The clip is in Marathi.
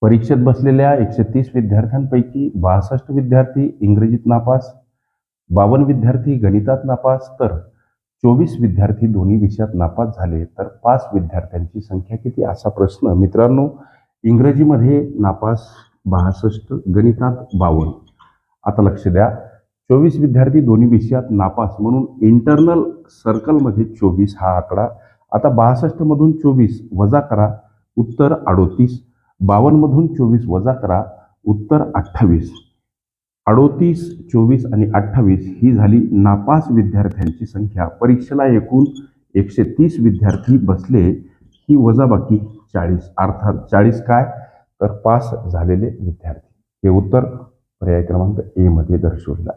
परीक्षेत बसलेल्या 130 विद्यार्थ्यांपैकी 62 विद्यार्थी इंग्रजीत नापास, 52 विद्यार्थी गणितात नापास, तर 24 विद्यार्थी दोन्ही विषयात नापास झाले. तर 5 विद्यार्थ्यांची संख्या किती, असा प्रश्न. मित्रांनो, इंग्रजीमध्ये नापास 62, गणितात 52. आता लक्ष द्या, 24 विद्यार्थी दोन्ही विषयात नापास म्हणून इंटरनल सर्कलमध्ये 24 हा आकडा. आता 62 मधून 24 वजा करा, उत्तर 38. 52 मधून 24 वजा करा, उत्तर 28. 38, 24 आणि 28 ही झाली नापास विद्यार्थ्यांची संख्या. परीक्षेला एकूण 130 विद्यार्थी बसले, ही वजाबाकी 40. अर्थात 40 काय, तर पास झालेले विद्यार्थी. हे उत्तर पर्याय क्रमांक ए मध्ये दर्शवलं आहे.